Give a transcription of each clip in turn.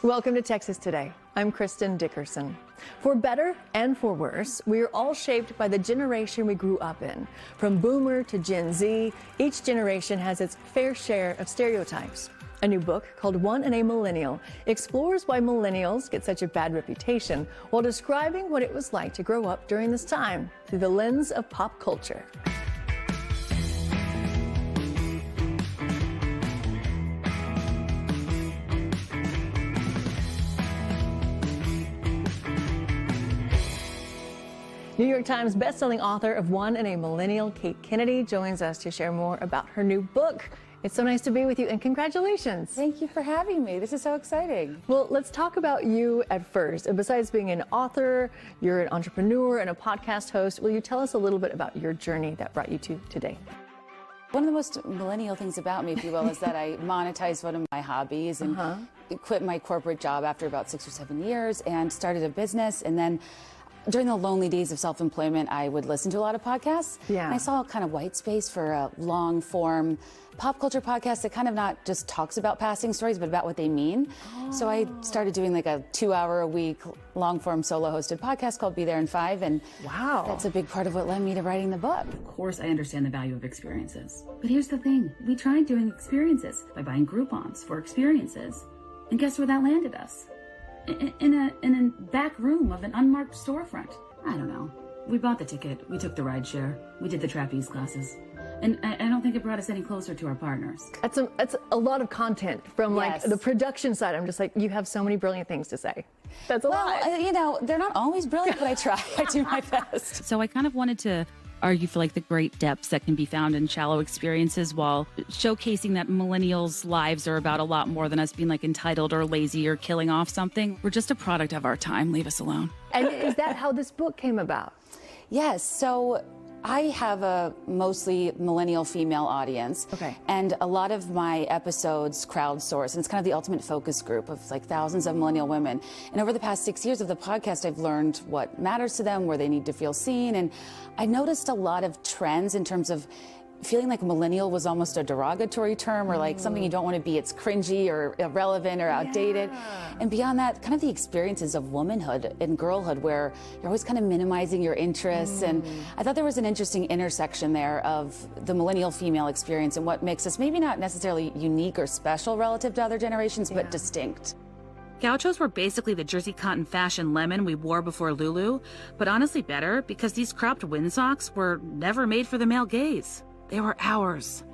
Welcome to Texas Today. I'm Kristen Dickerson. For better and for worse, we are all shaped by the generation we grew up in. From Boomer to Gen Z, each generation has its fair share of stereotypes. A new book called One and a Millennial explores why millennials get such a bad reputation while describing what it was like to grow up during this time through the lens of pop culture. New York Times bestselling author of One and a Millennial, Kate Kennedy, joins us to share more about her new book. It's so nice to be with you, and congratulations. Thank you for having me. This is so exciting. Well, let's talk about you at first. And besides being an author, you're an entrepreneur and a podcast host. Will you tell us a little bit about your journey that brought you to today? One of the most millennial things about me, if you will, is that I monetized one of my hobbies and quit my corporate job after about 6 or 7 years and started a business. And then during the lonely days of self-employment, I would listen to a lot of podcasts. Yeah. And I saw kind of white space for a long-form pop culture podcast that kind of not just talks about passing stories, but about what they mean. So I started doing like a 2-hour-a-week long-form solo-hosted podcast called Be There in 5, and wow, that's a big part of what led me to writing the book. Of course, I understand the value of experiences. But here's the thing. We tried doing experiences by buying Groupons for experiences. And guess where that landed us? In a back room of an unmarked storefront. I don't know. We bought the ticket. We took the rideshare. We did the trapeze classes. And I don't think it brought us any closer to our partners. That's a lot of content from like Yes. the production side. I'm just like, you have so many brilliant things to say. That's a lot. Well, you know, they're not always brilliant, but I try. I do my best. So I kind of wanted to argue for like the great depths that can be found in shallow experiences while showcasing that millennials' lives are about a lot more than us being like entitled or lazy or killing off something. We're just a product of our time. Leave us alone. And is that how this book came about? Yes. So I have a mostly millennial female audience. Okay. And a lot of my episodes crowdsource, and it's kind of the ultimate focus group of like thousands of millennial women. And over the past 6 years of the podcast, I've learned what matters to them, where they need to feel seen. And I noticed a lot of trends in terms of feeling like millennial was almost a derogatory term or like something you don't want to be. It's cringy or irrelevant or outdated. Yeah. And beyond that, kind of the experiences of womanhood and girlhood where you're always kind of minimizing your interests. And I thought there was an interesting intersection there of the millennial female experience and what makes us maybe not necessarily unique or special relative to other generations, but distinct. Gauchos were basically the jersey cotton fashion lemon we wore before Lulu, but honestly better because these cropped windsocks were never made for the male gaze. They were ours.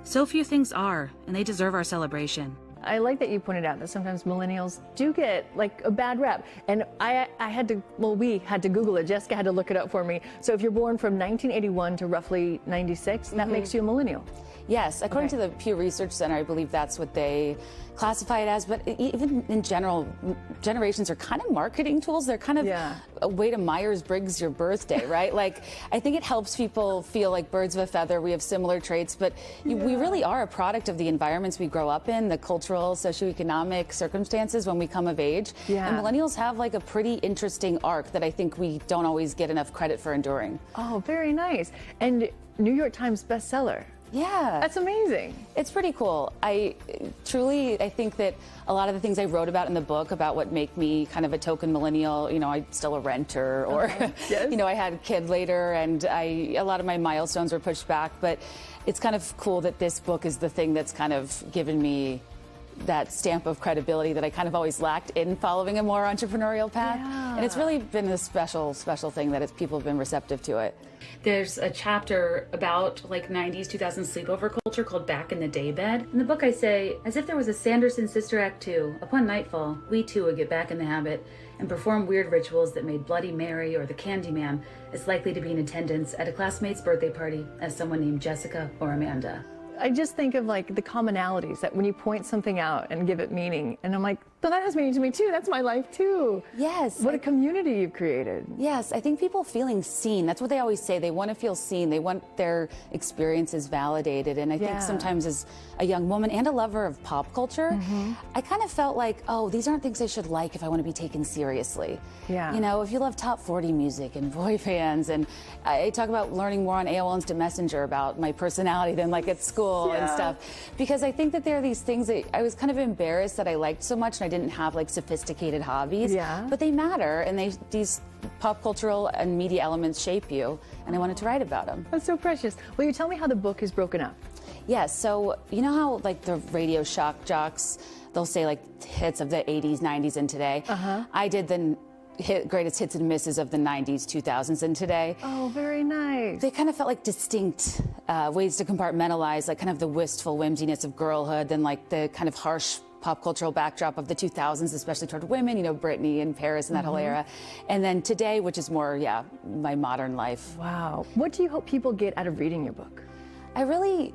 So few things are, and they deserve our celebration. I like that you pointed out that sometimes millennials do get like a bad rep. And I had to, well, we had to Google it. Jessica had to look it up for me. So if you're born from 1981 to roughly 96, that makes you a millennial. Yes, according to the Pew Research Center, I believe that's what they classify it as. But even in general, generations are kind of marketing tools. They're kind of a way to Myers-Briggs your birthday, right? Like, I think it helps people feel like birds of a feather. We have similar traits, but we really are a product of the environments we grow up in, the cultural, socioeconomic circumstances when we come of age. And millennials have like a pretty interesting arc that I think we don't always get enough credit for enduring. Oh, very nice. And New York Times bestseller. Yeah. That's amazing. It's pretty cool. I think that a lot of the things I wrote about in the book about what make me kind of a token millennial, you know, I'm still a renter or, you know, I had a kid later and a lot of my milestones were pushed back, but it's kind of cool that this book is the thing that's kind of given me that stamp of credibility that I kind of always lacked in following a more entrepreneurial path. And it's really been a special thing that people have been receptive to it. There's a chapter about like 90s, 2000s sleepover culture called Back in the Daybed. In the book I say, as if there was a Sanderson Sister Act 2, upon nightfall, we too would get back in the habit and perform weird rituals that made Bloody Mary or the Candyman as likely to be in attendance at a classmate's birthday party as someone named Jessica or Amanda. I just think of like the commonalities that when you point something out and give it meaning, and I'm like, but that has meaning to me too. That's my life too. Yes. What a community you've created. Yes, I think people feeling seen. That's what they always say. They want to feel seen. They want their experiences validated. And I think sometimes as a young woman and a lover of pop culture, I kind of felt like, oh, these aren't things I should like if I want to be taken seriously. Yeah. You know, if you love top 40 music and boy bands, and I talk about learning more on AOL Instant Messenger about my personality than like at school. school and stuff. Because I think that there are these things that I was kind of embarrassed that I liked so much and I didn't have like sophisticated hobbies. Yeah. But they matter, and these pop cultural and media elements shape you, and I wanted to write about them. That's so precious. Will you tell me how the book is broken up? Yes, so you know how like the radio shock jocks, they'll say like hits of the 80s, 90s, and today? I did the greatest hits and misses of the 90s, 2000s, and today. Oh, very nice. They kind of felt like distinct ways to compartmentalize like kind of the wistful whimsiness of girlhood, then like the kind of harsh pop cultural backdrop of the 2000s, especially toward women, you know, Britney and Paris and that whole era. And then today, which is more, my modern life. Wow. What do you hope people get out of reading your book? I really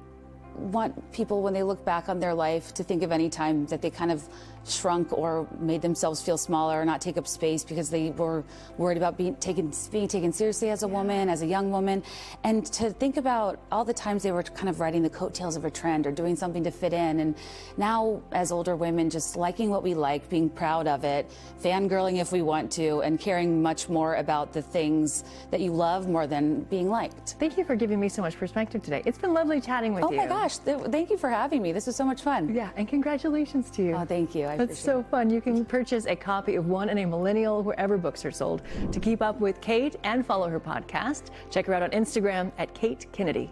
want people, when they look back on their life, to think of any time that they kind of shrunk or made themselves feel smaller or not take up space because they were worried about being taken seriously as a woman, as a young woman, and to think about all the times they were kind of riding the coattails of a trend or doing something to fit in, and now as older women just liking what we like, being proud of it, fangirling if we want to, and caring much more about the things that you love more than being liked. Thank you for giving me so much perspective today. It's been lovely chatting with you. Oh my gosh, thank you for having me. This was so much fun. Yeah, and congratulations to you. Oh, thank you. That's so fun. You can purchase a copy of One and a Millennial wherever books are sold. To keep up with Kate and follow her podcast, check her out on Instagram at Kate Kennedy.